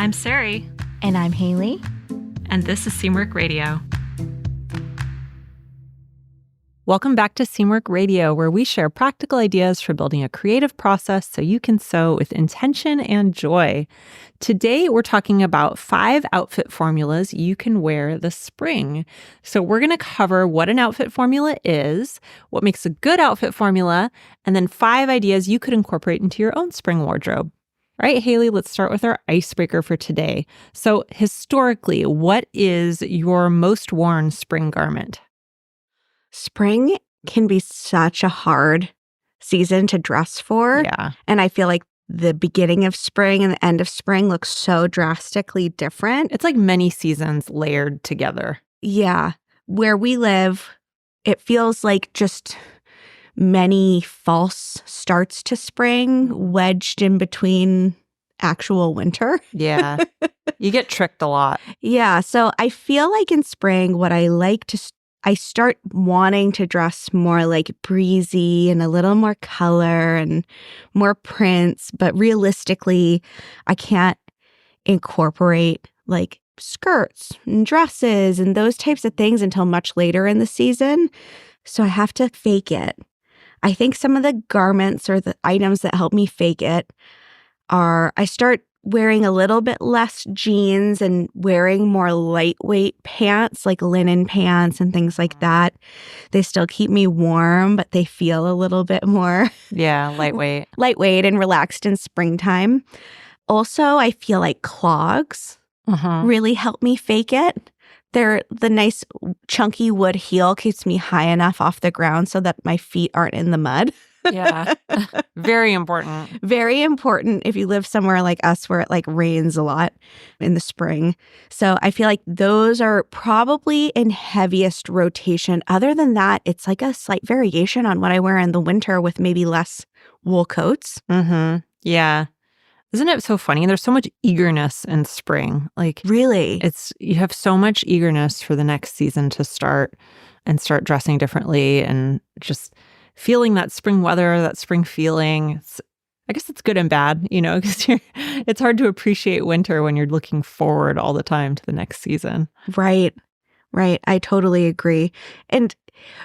I'm Sarai. And I'm Haley. And this is Seamwork Radio. Welcome back to Seamwork Radio, where we share practical ideas for building a creative process so you can sew with intention and joy. Today, we're talking about 5 outfit formulas you can wear this spring. So we're going to cover what an outfit formula is, what makes a good outfit formula, and then 5 ideas you could incorporate into your own spring wardrobe. All right, Haley, let's start with our icebreaker for today. So historically, what is your most worn spring garment? Spring can be such a hard season to dress for. Yeah. And I feel like the beginning of spring and the end of spring looks so drastically different. It's like many seasons layered together. Yeah. Where we live, it feels like just many false starts to spring wedged in between actual winter. Yeah. You get tricked a lot. Yeah. So I feel like in spring, what I like to I start wanting to dress more like breezy and a little more color and more prints. But realistically, I can't incorporate like skirts and dresses and those types of things until much later in the season. So I have to fake it. I think some of the garments or the items that help me fake it are I start wearing a little bit less jeans and wearing more lightweight pants, like linen pants and things like that. They still keep me warm, but they feel a little bit more lightweight and relaxed in springtime. Also, I feel like clogs really help me fake it. The nice chunky wood heel keeps me high enough off the ground so that my feet aren't in the mud. Yeah. Very important. Very important if you live somewhere like us where it like rains a lot in the spring. So I feel like those are probably in heaviest rotation. Other than that, it's like a slight variation on what I wear in the winter with maybe less wool coats. Yeah. Isn't it so funny? There's so much eagerness in spring. Like really, you have so much eagerness for the next season to start dressing differently and just feeling that spring weather, that spring feeling. I guess it's good and bad, because it's hard to appreciate winter when you're looking forward all the time to the next season. Right. I totally agree. And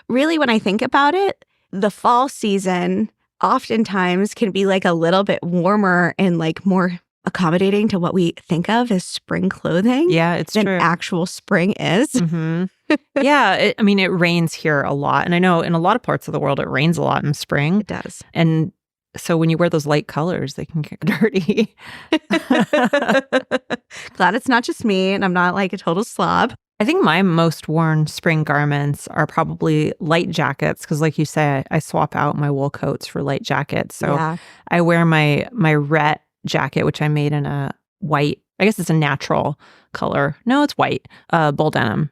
really, when I think about it, the fall season oftentimes can be like a little bit warmer and like more accommodating to what we think of as spring clothing. Yeah, it's than true. Actual spring is. Yeah, it rains here a lot. And I know in a lot of parts of the world, it rains a lot in spring. It does. And so when you wear those light colors, they can get dirty. Glad it's not just me and I'm not like a total slob. I think my most worn spring garments are probably light jackets because like you say, I swap out my wool coats for light jackets. So yeah. I wear my Rhett jacket, which I made in a white, I guess it's a natural color. No, it's white, bull denim.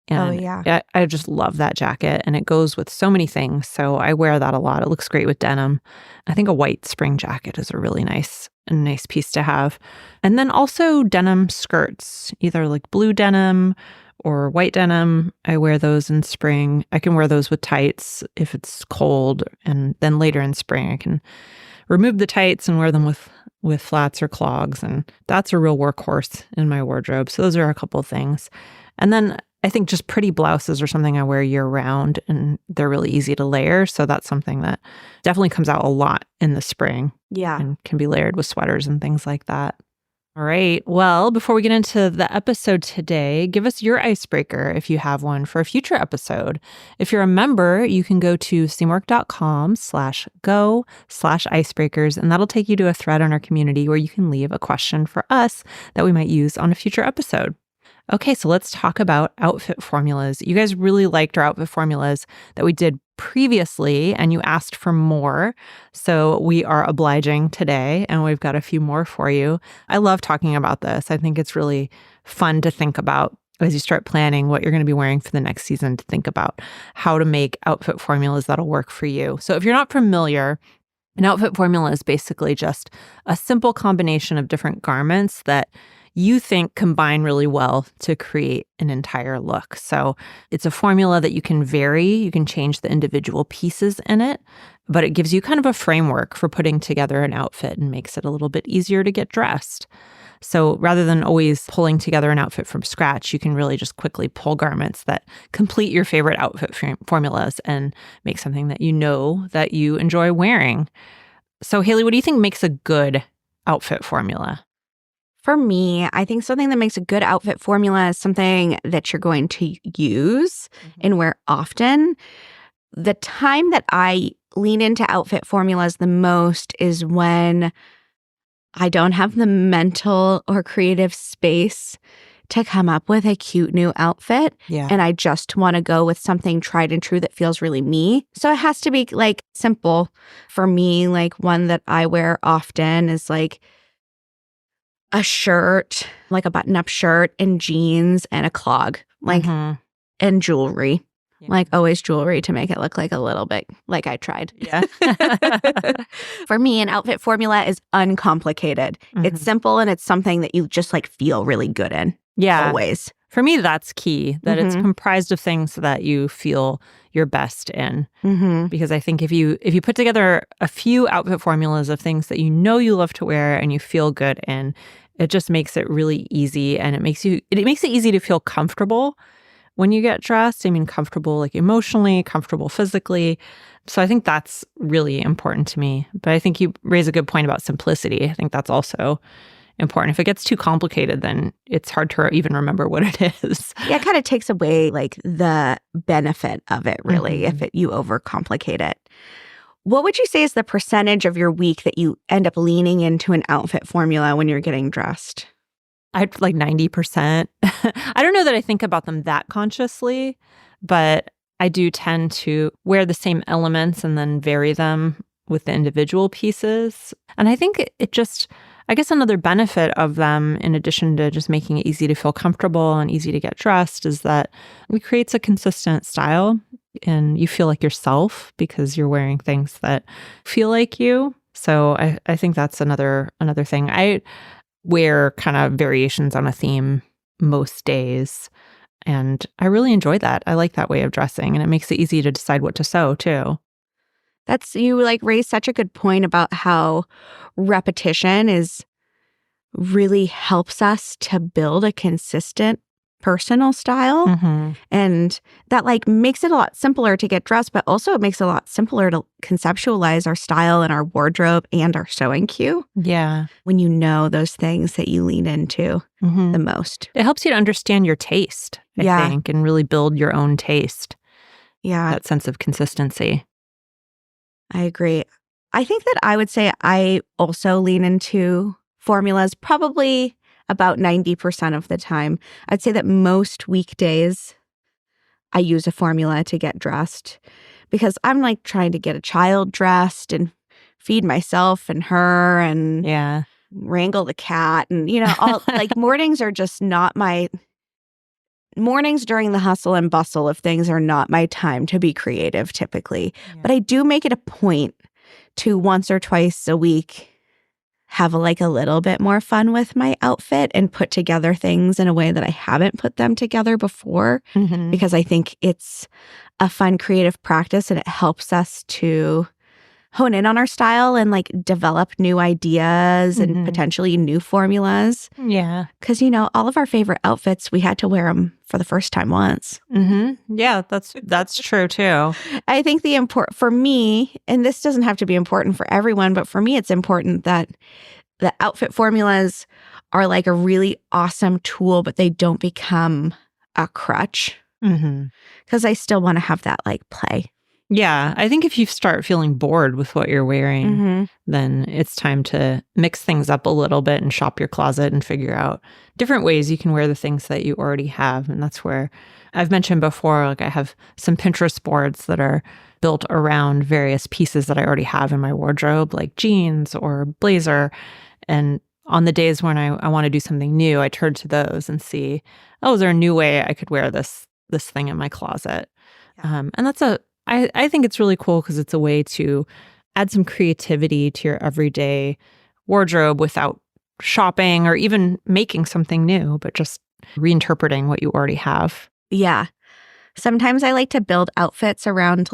And I just love that jacket and it goes with so many things. So I wear that a lot. It looks great with denim. I think a white spring jacket is a really nice piece to have. And then also denim skirts, either like blue denim or white denim. I wear those in spring. I can wear those with tights if it's cold. And then later in spring, I can remove the tights and wear them with flats or clogs. And that's a real workhorse in my wardrobe. So those are a couple of things. And then I think just pretty blouses are something I wear year round and they're really easy to layer. So that's something that definitely comes out a lot in the spring. Yeah. And can be layered with sweaters and things like that. All right. Well, before we get into the episode today, give us your icebreaker if you have one for a future episode. If you're a member, you can go to seamwork.com/go/icebreakers, and that'll take you to a thread on our community where you can leave a question for us that we might use on a future episode. Okay, so let's talk about outfit formulas. You guys really liked our outfit formulas that we did previously, and you asked for more. So we are obliging today, and we've got a few more for you. I love talking about this. I think it's really fun to think about as you start planning what you're going to be wearing for the next season, to think about how to make outfit formulas that'll work for you. So if you're not familiar, an outfit formula is basically just a simple combination of different garments that you think combine really well to create an entire look. So it's a formula that you can vary. You can change the individual pieces in it, but it gives you kind of a framework for putting together an outfit and makes it a little bit easier to get dressed. So rather than always pulling together an outfit from scratch, you can really just quickly pull garments that complete your favorite outfit formulas and make something that you know that you enjoy wearing. So Haley, what do you think makes a good outfit formula? For me, I think something that makes a good outfit formula is something that you're going to use and wear often. The time that I lean into outfit formulas the most is when I don't have the mental or creative space to come up with a cute new outfit. Yeah. And I just want to go with something tried and true that feels really me. So it has to be like simple for me. Like one that I wear often is like a shirt, like a button-up shirt and jeans and a clog, like and jewelry. Yeah. Like always jewelry to make it look like a little bit like I tried. Yeah. For me, an outfit formula is uncomplicated. It's simple and it's something that you just like feel really good in. Yeah. Always. For me, that's key, that it's comprised of things that you feel your best in. Because I think if you put together a few outfit formulas of things that you know you love to wear and you feel good in, it just makes it really easy, and it makes it easy to feel comfortable when you get dressed. I mean, comfortable like emotionally, comfortable physically. So I think that's really important to me. But I think you raise a good point about simplicity. I think that's also important. If it gets too complicated, then it's hard to even remember what it is. Yeah, it kind of takes away like the benefit of it, really, if you overcomplicate it. What would you say is the percentage of your week that you end up leaning into an outfit formula when you're getting dressed? I'd like 90%. I don't know that I think about them that consciously, but I do tend to wear the same elements and then vary them with the individual pieces. And I think it just, I guess another benefit of them, in addition to just making it easy to feel comfortable and easy to get dressed, is that it creates a consistent style and you feel like yourself because you're wearing things that feel like you. So I think that's another thing. I wear kind of variations on a theme most days, and I really enjoy that. I like that way of dressing, and it makes it easy to decide what to sew too. You like raised such a good point about how repetition really helps us to build a consistent personal style. And that like makes it a lot simpler to get dressed, but also it makes it a lot simpler to conceptualize our style and our wardrobe and our sewing cue. Yeah. When you know those things that you lean into the most. It helps you to understand your taste, I think, and really build your own taste. Yeah. That sense of consistency. I agree. I think that I would say I also lean into formulas probably about 90% of the time. I'd say that most weekdays I use a formula to get dressed because I'm like trying to get a child dressed and feed myself and her and wrangle the cat. And, all like mornings are just not mornings during the hustle and bustle of things are not my time to be creative typically. Yeah. But I do make it a point to once or twice a week have a little bit more fun with my outfit and put together things in a way that I haven't put them together before, because I think it's a fun creative practice and it helps us to hone in on our style and develop new ideas and potentially new formulas. Yeah. Because, all of our favorite outfits, we had to wear them for the first time once. Yeah, that's true too. I think for me, and this doesn't have to be important for everyone, but for me, it's important that the outfit formulas are like a really awesome tool, but they don't become a crutch. Because I still want to have that play. Yeah, I think if you start feeling bored with what you're wearing, then it's time to mix things up a little bit and shop your closet and figure out different ways you can wear the things that you already have. And that's where I've mentioned before, I have some Pinterest boards that are built around various pieces that I already have in my wardrobe, like jeans or blazer. And on the days when I want to do something new, I turn to those and see, is there a new way I could wear this thing in my closet? Yeah. And that's I think it's really cool because it's a way to add some creativity to your everyday wardrobe without shopping or even making something new, but just reinterpreting what you already have. Yeah. Sometimes I like to build outfits around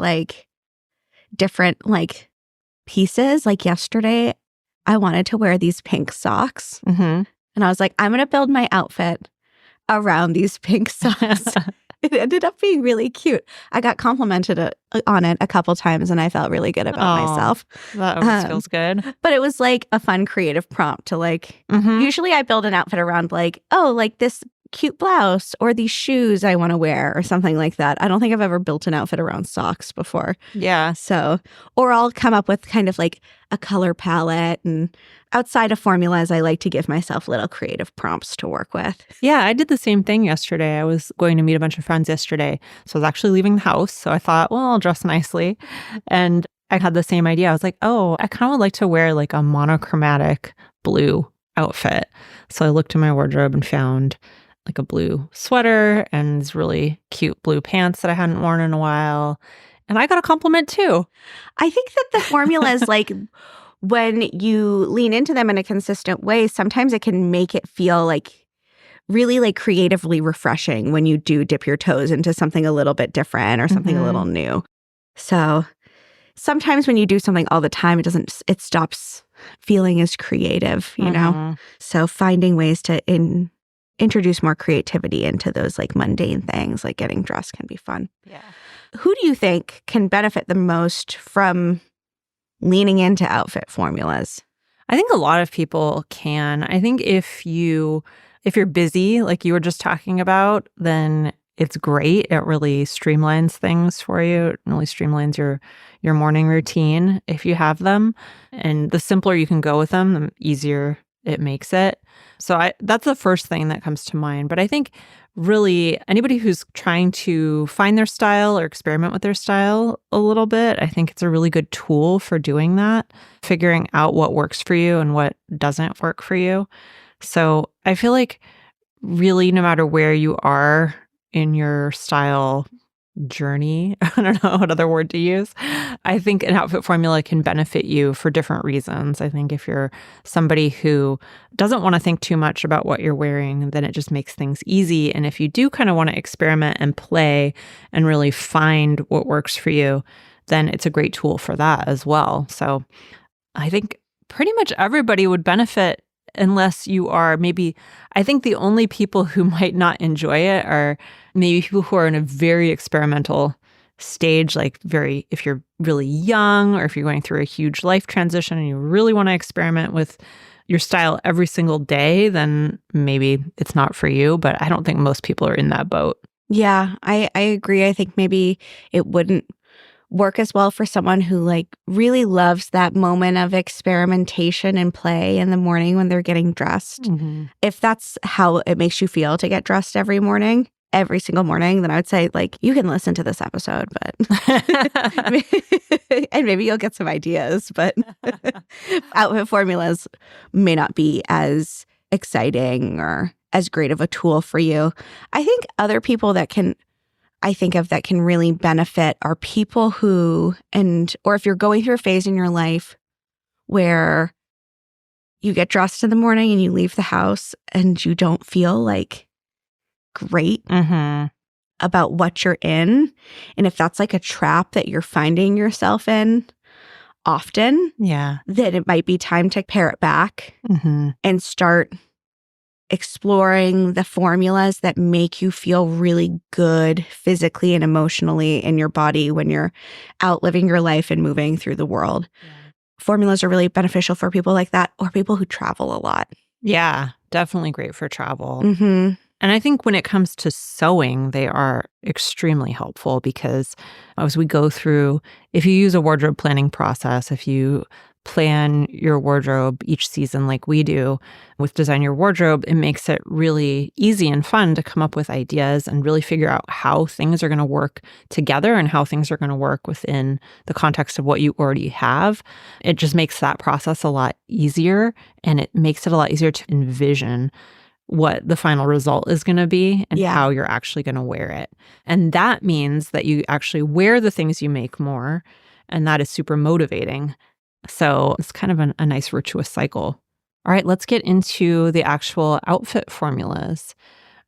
different pieces. Like yesterday, I wanted to wear these pink socks. And I was like, I'm going to build my outfit around these pink socks. It ended up being really cute. I got complimented on it a couple times and I felt really good about myself. That always feels good. But it was like a fun creative prompt to like, usually I build an outfit around like, oh, like this cute blouse or these shoes I want to wear or something like that. I don't think I've ever built an outfit around socks before. Yeah. So, or I'll come up with kind of like a color palette, and outside of formulas, I like to give myself little creative prompts to work with. Yeah, I did the same thing yesterday. I was going to meet a bunch of friends yesterday. So I was actually leaving the house. So I thought, well, I'll dress nicely. And I had the same idea. I was like, oh, I kind of would like to wear like a monochromatic blue outfit. So I looked in my wardrobe and found like a blue sweater and these really cute blue pants that I hadn't worn in a while. And I got a compliment too. I think that the formulas, like when you lean into them in a consistent way, sometimes it can make it feel like really like creatively refreshing when you do dip your toes into something a little bit different or something a little new. So sometimes when you do something all the time, it stops feeling as creative, you know? So finding ways to introduce more creativity into those like mundane things, like getting dressed, can be fun. Yeah. Who do you think can benefit the most from leaning into outfit formulas? I think a lot of people can. I think if you're busy, like you were just talking about, then it's great. It really streamlines things for you. It really streamlines your morning routine if you have them. And the simpler you can go with them, the easier it makes it. So that's the first thing that comes to mind. But I think really anybody who's trying to find their style or experiment with their style a little bit, I think it's a really good tool for doing that, figuring out what works for you and what doesn't work for you. So I feel like really no matter where you are in your style journey, I don't know what other word to use, I think an outfit formula can benefit you for different reasons. I think if you're somebody who doesn't want to think too much about what you're wearing, then it just makes things easy. And if you do kind of want to experiment and play and really find what works for you, then it's a great tool for that as well. So I think pretty much everybody would benefit unless you are I think the only people who might not enjoy it are maybe people who are in a very experimental stage, like if you're really young or if you're going through a huge life transition and you really want to experiment with your style every single day, then maybe it's not for you. But I don't think most people are in that boat. Yeah, I agree. I think maybe it wouldn't work as well for someone who like really loves that moment of experimentation and play in the morning when they're getting dressed. If that's how it makes you feel to get dressed every single morning, then I would say like you can listen to this episode, but and maybe you'll get some ideas, but outfit formulas may not be as exciting or as great of a tool for you. I think other people that can really benefit are people who, or if you're going through a phase in your life where you get dressed in the morning and you leave the house and you don't feel like great about what you're in. And if that's like a trap that you're finding yourself in often, then it might be time to pare it back and start exploring the formulas that make you feel really good physically and emotionally in your body when you're out living your life and moving through the world. Formulas are really beneficial for people like that or people who travel a lot. Yeah, definitely great for travel. And I think when it comes to sewing, they are extremely helpful because as we go through, if you use a wardrobe planning process, if you plan your wardrobe each season like we do with Design Your Wardrobe, it makes it really easy and fun to come up with ideas and really figure out how things are going to work together and how things are going to work within the context of what you already have. It just makes that process a lot easier, and it makes it a lot easier to envision what the final result is going to be and how you're actually going to wear it. And that means that you actually wear the things you make more, and that is super motivating. So it's kind of a nice virtuous cycle. All right, let's get into the actual outfit formulas.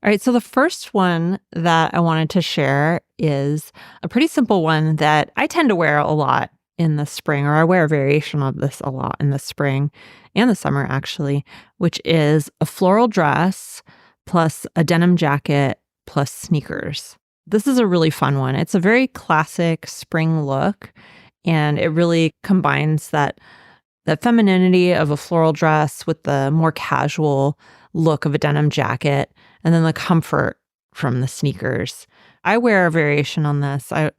All right, so the first one that I wanted to share is a pretty simple one that I tend to wear a lot in the spring, or I wear a variation of this a lot in the spring and the summer actually, which is a floral dress plus a denim jacket plus sneakers. This is a really fun one. It's a very classic spring look, and it really combines that femininity of a floral dress with the more casual look of a denim jacket, and then the comfort from the sneakers. I wear a variation on this. I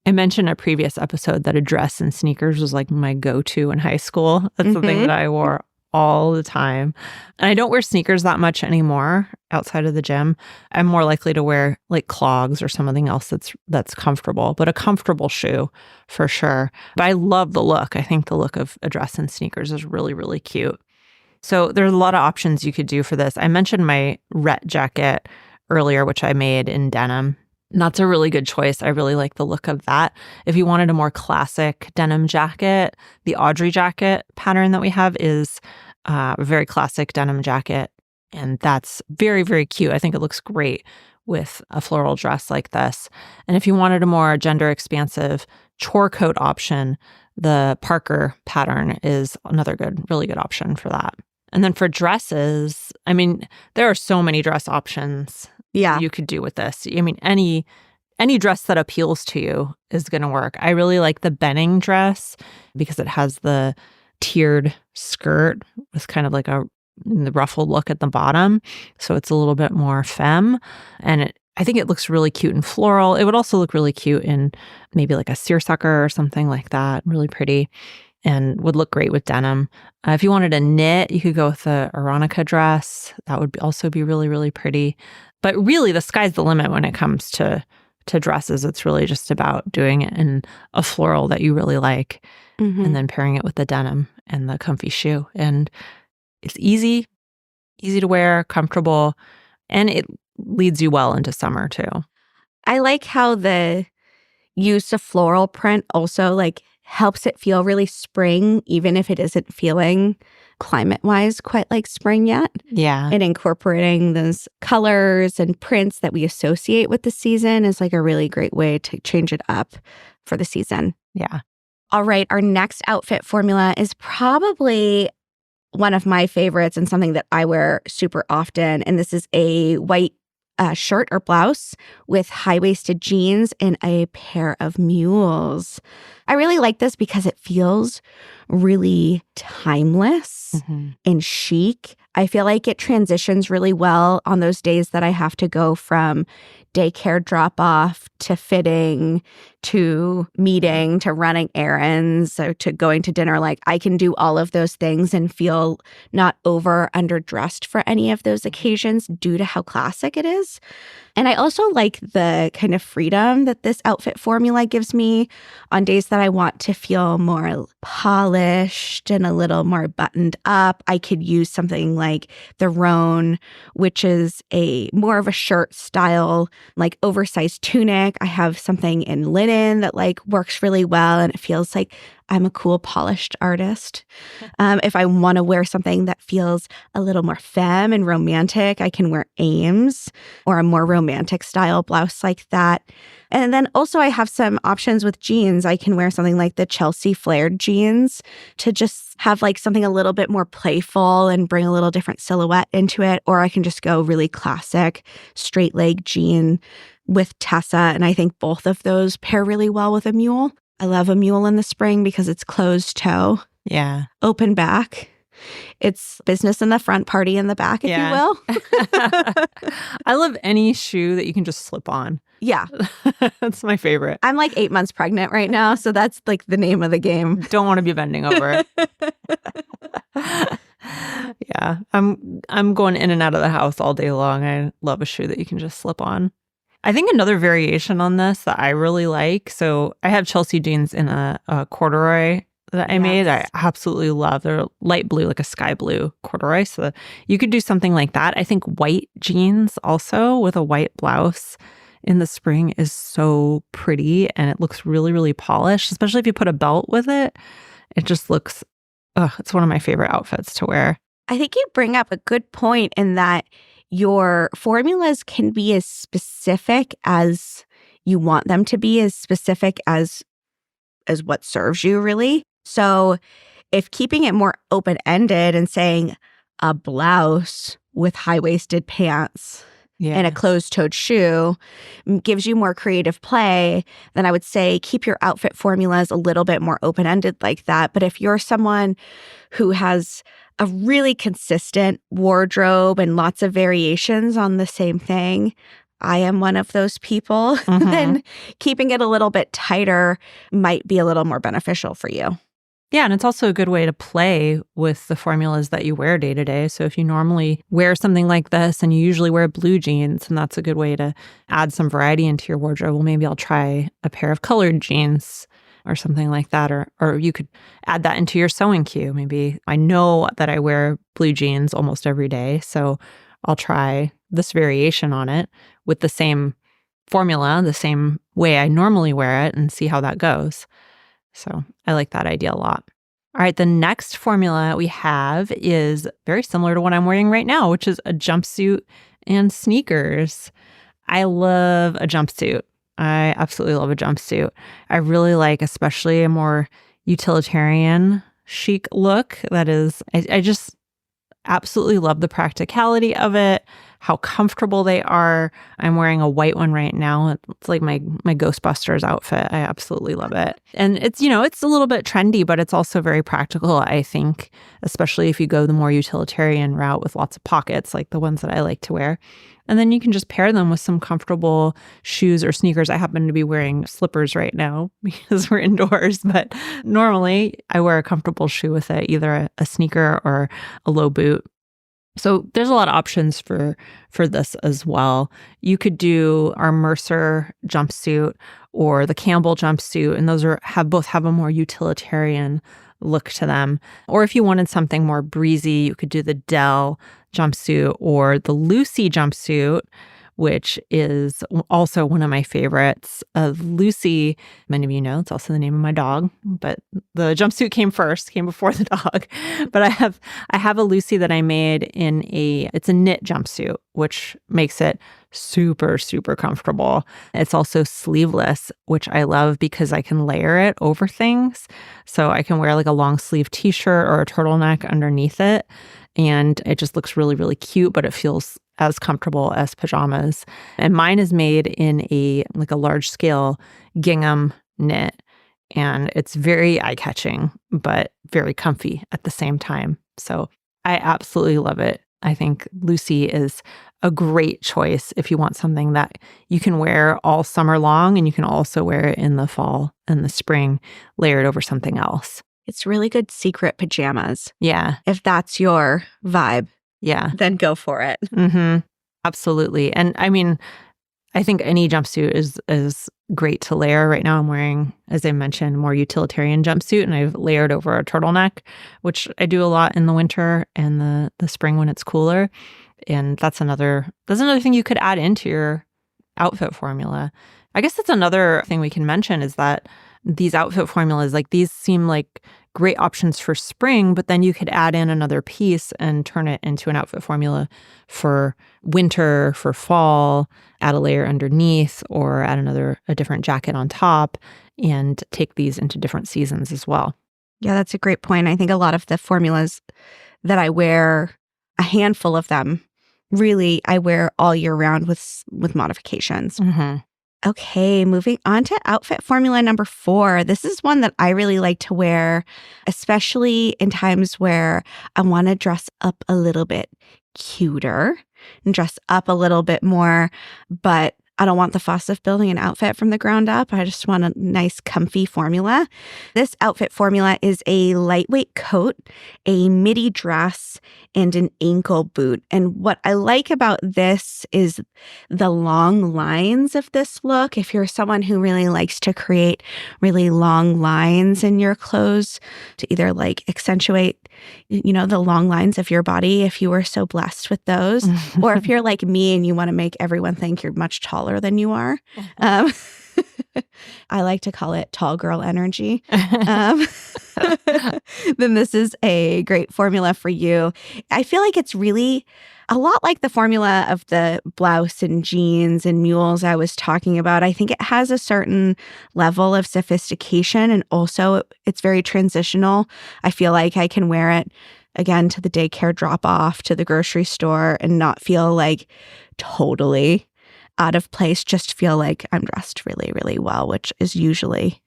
mentioned in a previous episode that a dress and sneakers was like my go-to in high school. That's something that I wore all the time. And I don't wear sneakers that much anymore outside of the gym. I'm more likely to wear like clogs or something else that's comfortable, but a comfortable shoe for sure. But I love the look. I think the look of a dress and sneakers is really, really cute. So there's a lot of options you could do for this. I mentioned my Rhett jacket earlier, which I made in denim. And that's a really good choice. I really like the look of that. If you wanted a more classic denim jacket, the Audrey jacket pattern that we have is a very classic denim jacket. And that's very, very cute. I think it looks great with a floral dress like this. And if you wanted a more gender expansive chore coat option, the Parker pattern is another really good option for that. And then for dresses, I mean, there are so many dress options you could do with this. I mean, any dress that appeals to you is going to work. I really like the Benning dress because it has the tiered skirt with kind of like the ruffled look at the bottom. So it's a little bit more femme. And I think it looks really cute in floral. It would also look really cute in maybe like a seersucker or something like that. Really pretty. And would look great with denim. If you wanted a knit, you could go with the Aronica dress. That would also be really, really pretty. But really, the sky's the limit when it comes to dresses. It's really just about doing it in a floral that you really like, and then pairing it with the denim and the comfy shoe. And it's easy to wear, comfortable, and it leads you well into summer too. I like how the use of floral print also like helps it feel really spring, even if it isn't feeling climate-wise quite like spring yet. Yeah. And incorporating those colors and prints that we associate with the season is like a really great way to change it up for the season. Yeah. All right. Our next outfit formula is probably one of my favorites and something that I wear super often. And this is a white shirt or blouse with high-waisted jeans and a pair of mules. I really like this because it feels really timeless and chic. I feel like it transitions really well on those days that I have to go from daycare drop-off to fitting to meeting to running errands to going to dinner. Like I can do all of those things and feel not over underdressed for any of those occasions due to how classic it is. And I also like the kind of freedom that this outfit formula gives me on days that I want to feel more polished and a little more buttoned up. I could use something like the Roan, which is a more of a shirt style, like oversized tunic. I have something in linen that like works really well, and it feels like I'm a cool, polished artist. If I want to wear something that feels a little more femme and romantic, I can wear Ames or a more romantic style blouse like that. And then also I have some options with jeans. I can wear something like the Chelsea flared jeans to just have like something a little bit more playful and bring a little different silhouette into it. Or I can just go really classic straight leg jean with Tessa. And I think both of those pair really well with a mule. I love a mule in the spring because it's closed toe. Yeah. Open back. It's business in the front, party in the back, if you will. I love any shoe that you can just slip on. Yeah. That's my favorite. I'm like 8 months pregnant right now, so that's like the name of the game. Don't want to be bending over. Yeah. I'm going in and out of the house all day long. I love a shoe that you can just slip on. I think another variation on this that I really like, so I have Chelsea jeans in a corduroy that I made. I absolutely love. They're light blue, like a sky blue corduroy. So you could do something like that. I think white jeans also with a white blouse in the spring is so pretty, and it looks really, really polished, especially if you put a belt with it. It just looks, it's one of my favorite outfits to wear. I think you bring up a good point in that your formulas can be as specific as you want them to be, as specific as is what serves you really. So if keeping it more open-ended and saying a blouse with high-waisted pants and a closed-toed shoe gives you more creative play, then I would say keep your outfit formulas a little bit more open-ended like that. But if you're someone who has a really consistent wardrobe and lots of variations on the same thing, I am one of those people, then keeping it a little bit tighter might be a little more beneficial for you. Yeah, and it's also a good way to play with the formulas that you wear day to day. So if you normally wear something like this and you usually wear blue jeans, and that's a good way to add some variety into your wardrobe. Well, maybe I'll try a pair of colored jeans or something like that. Or you could add that into your sewing queue. Maybe I know that I wear blue jeans almost every day, so I'll try this variation on it with the same formula, the same way I normally wear it, and see how that goes. So I like that idea a lot. All right, the next formula we have is very similar to what I'm wearing right now, which is a jumpsuit and sneakers. I love a jumpsuit. I absolutely love a jumpsuit. I really like especially a more utilitarian chic look. That is, I just absolutely love the practicality of it, how comfortable they are. I'm wearing a white one right now. It's like my Ghostbusters outfit. I absolutely love it. And it's, it's a little bit trendy, but it's also very practical, I think, especially if you go the more utilitarian route with lots of pockets like the ones that I like to wear. And then you can just pair them with some comfortable shoes or sneakers. I happen to be wearing slippers right now because we're indoors, but normally I wear a comfortable shoe with it, either a sneaker or a low boot. So there's a lot of options for this as well. You could do our Mercer jumpsuit or the Campbell jumpsuit, and those both have a more utilitarian look to them. Or if you wanted something more breezy, you could do the Dell jumpsuit or the Lucy jumpsuit, which is also one of my favorites. Lucy, many of you know, it's also the name of my dog, but the jumpsuit came before the dog. But I have a Lucy that I made it's a knit jumpsuit, which makes it super, super comfortable. It's also sleeveless, which I love because I can layer it over things. So I can wear like a long sleeve t-shirt or a turtleneck underneath it. And it just looks really, really cute, but it feels as comfortable as pajamas. And mine is made in a large scale gingham knit. And it's very eye-catching, but very comfy at the same time. So I absolutely love it. I think Lucy is a great choice if you want something that you can wear all summer long, and you can also wear it in the fall and the spring, layered over something else. It's really good secret pajamas. Yeah. If that's your vibe. Yeah. Then go for it. Mm-hmm. Absolutely. And I mean, I think any jumpsuit is great to layer. Right now I'm wearing, as I mentioned, a more utilitarian jumpsuit, and I've layered over a turtleneck, which I do a lot in the winter and the spring when it's cooler. And that's another thing you could add into your outfit formula. I guess that's another thing we can mention is that these outfit formulas, like these seem like great options for spring, but then you could add in another piece and turn it into an outfit formula for winter, for fall, add a layer underneath, or add a different jacket on top, and take these into different seasons as well. Yeah, that's a great point. I think a lot of the formulas that I wear, a handful of them, really I wear all year round with modifications. Mm-hmm. Okay, moving on to outfit formula number 4. This is one that I really like to wear, especially in times where I want to dress up a little bit cuter and dress up a little bit more, but I don't want the fuss of building an outfit from the ground up. I just want a nice, comfy formula. This outfit formula is a lightweight coat, a midi dress, and an ankle boot. And what I like about this is the long lines of this look. If you're someone who really likes to create really long lines in your clothes to either accentuate, the long lines of your body, if you were so blessed with those, or if you're like me and you want to make everyone think you're much taller than you are. I like to call it tall girl energy. Then this is a great formula for you. I feel like it's really a lot like the formula of the blouse and jeans and mules I was talking about. I think it has a certain level of sophistication, and also it's very transitional. I feel like I can wear it again to the daycare drop off, to the grocery store, and not feel like totally out of place, just feel like I'm dressed really, really well, which is usually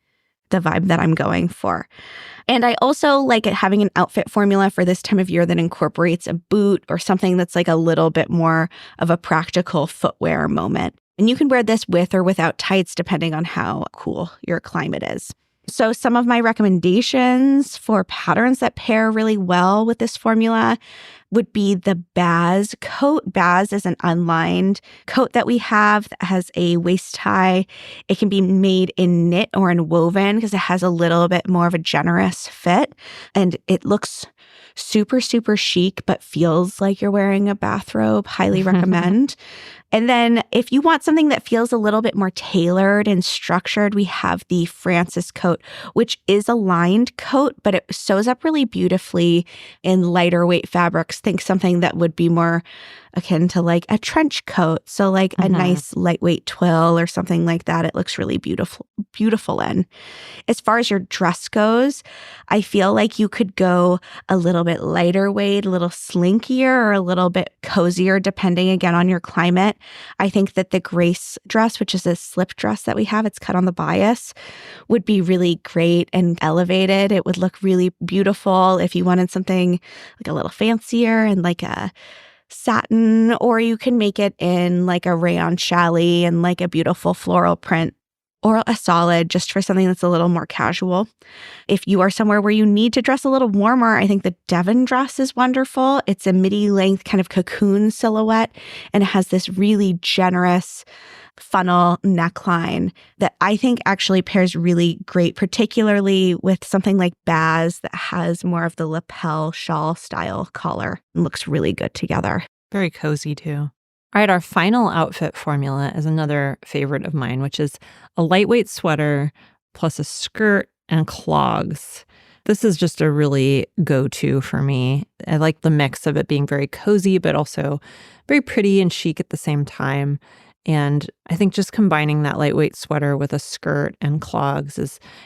the vibe that I'm going for. And I also like having an outfit formula for this time of year that incorporates a boot or something that's like a little bit more of a practical footwear moment. And you can wear this with or without tights, depending on how cool your climate is. So some of my recommendations for patterns that pair really well with this formula would be the Baz coat. Baz is an unlined coat that we have that has a waist tie. It can be made in knit or in woven because it has a little bit more of a generous fit. And it looks super, super chic, but feels like you're wearing a bathrobe. Highly recommend. And then if you want something that feels a little bit more tailored and structured, we have the Francis coat, which is a lined coat, but it sews up really beautifully in lighter weight fabrics. Think something that would be more akin to like a trench coat. So like a nice lightweight twill or something like that. It looks really beautiful in. As far as your dress goes, I feel like you could go a little bit lighter weight, a little slinkier, or a little bit cozier, depending again on your climate. I think that the Grace dress, which is a slip dress that we have, it's cut on the bias, would be really great and elevated. It would look really beautiful if you wanted something like a little fancier and like a satin, or you can make it in like a rayon challis and like a beautiful floral print, or a solid just for something that's a little more casual. If you are somewhere where you need to dress a little warmer, I think the Devon dress is wonderful. It's a midi length kind of cocoon silhouette, and it has this really generous funnel neckline that I think actually pairs really great, particularly with something like Baz that has more of the lapel shawl style collar and looks really good together. Very cozy too. All right, our final outfit formula is another favorite of mine, which is a lightweight sweater plus a skirt and clogs. This is just a really go-to for me. I like the mix of it being very cozy, but also very pretty and chic at the same time. And I think just combining that lightweight sweater with a skirt and clogs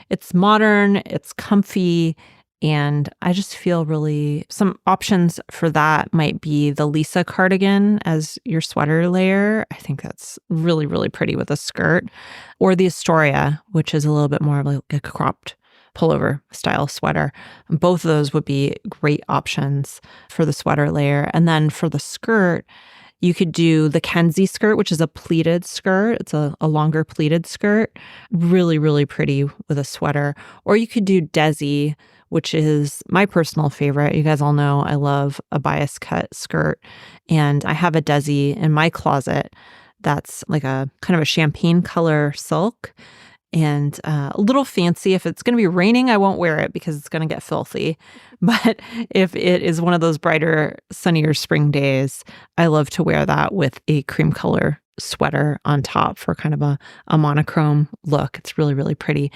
it's modern, it's comfy, and I just feel really, some options for that might be the Lisa cardigan as your sweater layer. I think that's really, really pretty with a skirt, or the Astoria, which is a little bit more of like a cropped pullover style sweater. Both of those would be great options for the sweater layer. And then for the skirt, you could do the Kenzie skirt, which is a pleated skirt. It's a longer pleated skirt. Really, really pretty with a sweater. Or you could do Desi, which is my personal favorite. You guys all know I love a bias cut skirt. And I have a Desi in my closet that's like a kind of a champagne color silk. And a little fancy. If it's going to be raining, I won't wear it because it's going to get filthy. But if it is one of those brighter, sunnier spring days, I love to wear that with a cream color sweater on top for kind of a monochrome look. It's really, really pretty.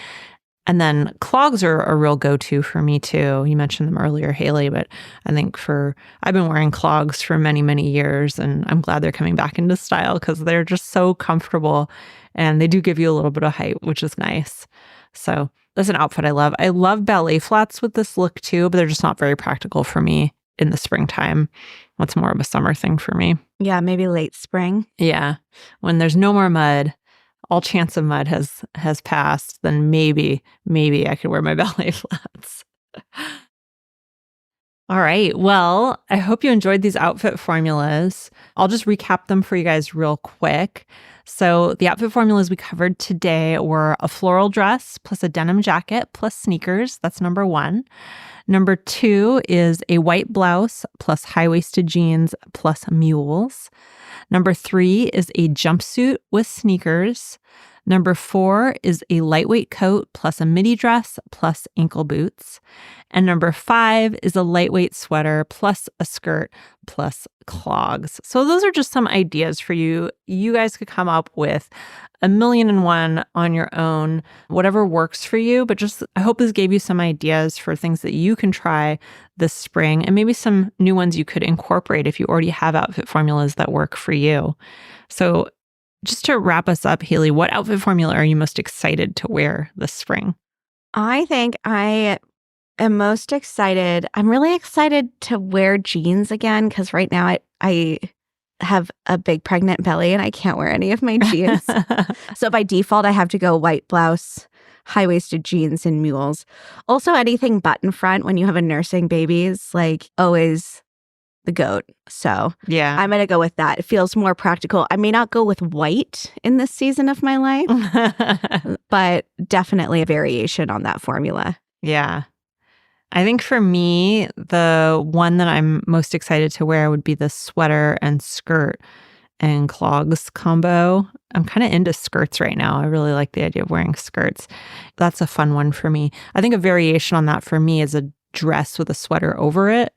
And then clogs are a real go-to for me too. You mentioned them earlier, Haley, but I think I've been wearing clogs for many, many years, and I'm glad they're coming back into style because they're just so comfortable and they do give you a little bit of height, which is nice. So that's an outfit I love. I love ballet flats with this look too, but they're just not very practical for me in the springtime. That's more of a summer thing for me. Yeah, maybe late spring. Yeah. When there's no more mud, all chance of mud has passed, then maybe I could wear my ballet flats. All right. Well, I hope you enjoyed these outfit formulas. I'll just recap them for you guys real quick. So the outfit formulas we covered today were a floral dress plus a denim jacket plus sneakers. That's number 1. Number 2 is a white blouse plus high-waisted jeans plus mules. Number 3 is a jumpsuit with sneakers. Number 4 is a lightweight coat plus a midi dress plus ankle boots. And number 5 is a lightweight sweater plus a skirt plus clogs. So those are just some ideas for you. You guys could come up with 1,000,001 on your own, whatever works for you. But just, I hope this gave you some ideas for things that you can try this spring and maybe some new ones you could incorporate if you already have outfit formulas that work for you. So just to wrap us up, Haley, what outfit formula are you most excited to wear this spring? I think I am most excited. I'm really excited to wear jeans again because right now I have a big pregnant belly and I can't wear any of my jeans. So by default, I have to go white blouse, high-waisted jeans, and mules. Also, anything button front when you have a nursing baby is like always the goat. So yeah, I'm going to go with that. It feels more practical. I may not go with white in this season of my life, but definitely a variation on that formula. Yeah. I think for me, the one that I'm most excited to wear would be the sweater and skirt and clogs combo. I'm kind of into skirts right now. I really like the idea of wearing skirts. That's a fun one for me. I think a variation on that for me is a dress with a sweater over it,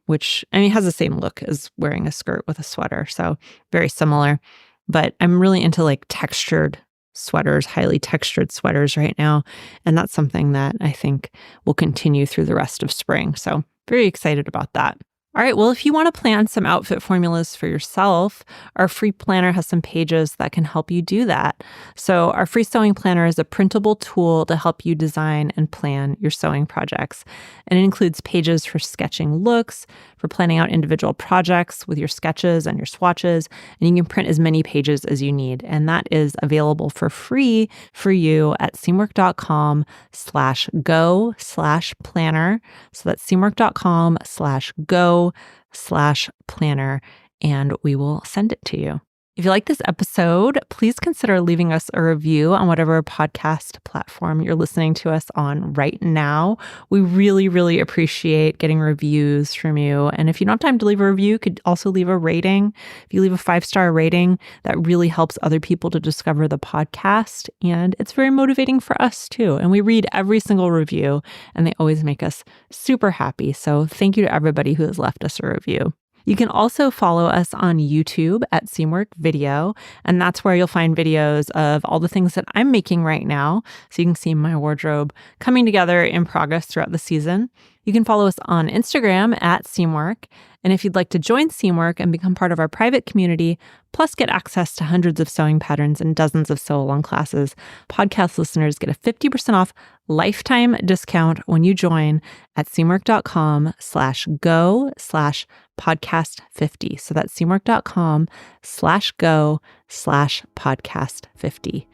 which, I mean, has the same look as wearing a skirt with a sweater. So very similar. But I'm really into like textured sweaters, highly textured sweaters right now. And that's something that I think will continue through the rest of spring. So very excited about that. All right, well, if you want to plan some outfit formulas for yourself, our free planner has some pages that can help you do that. So our free sewing planner is a printable tool to help you design and plan your sewing projects. And it includes pages for sketching looks, for planning out individual projects with your sketches and your swatches, and you can print as many pages as you need. And that is available for free for you at seamwork.com/go/planner. So that's seamwork.com/go/planner, and we will send it to you. If you like this episode, please consider leaving us a review on whatever podcast platform you're listening to us on right now. We really, really appreciate getting reviews from you. And if you don't have time to leave a review, you could also leave a rating. If you leave a 5-star rating, that really helps other people to discover the podcast. And it's very motivating for us too. And we read every single review, and they always make us super happy. So thank you to everybody who has left us a review. You can also follow us on YouTube at Seamwork Video, and that's where you'll find videos of all the things that I'm making right now, so you can see my wardrobe coming together in progress throughout the season. You can follow us on Instagram at Seamwork, and if you'd like to join Seamwork and become part of our private community, plus get access to hundreds of sewing patterns and dozens of sew-along classes, podcast listeners get a 50% off lifetime discount when you join at seamwork.com/go/podcast50. So that's seamwork.com/go/podcast50.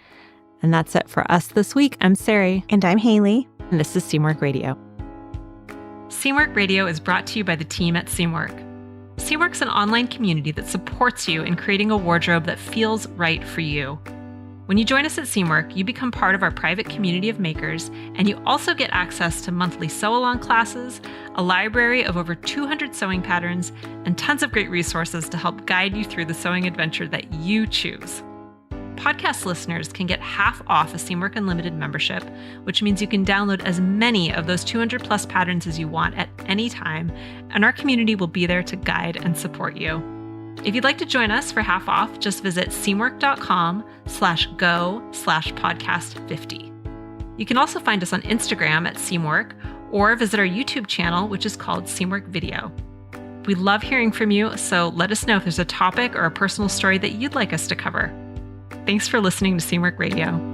And that's it for us this week. I'm Sarai. And I'm Haley. And this is Seamwork Radio. Seamwork Radio is brought to you by the team at Seamwork. Seamwork's an online community that supports you in creating a wardrobe that feels right for you. When you join us at Seamwork, you become part of our private community of makers, and you also get access to monthly sew-along classes, a library of over 200 sewing patterns, and tons of great resources to help guide you through the sewing adventure that you choose. Podcast listeners can get half off a Seamwork Unlimited membership, which means you can download as many of those 200 plus patterns as you want at any time, and our community will be there to guide and support you. If you'd like to join us for half off, just visit seamwork.com/go/podcast50. You can also find us on Instagram at Seamwork, or visit our YouTube channel, which is called Seamwork Video. We love hearing from you, so let us know if there's a topic or a personal story that you'd like us to cover. Thanks for listening to Seamwork Radio.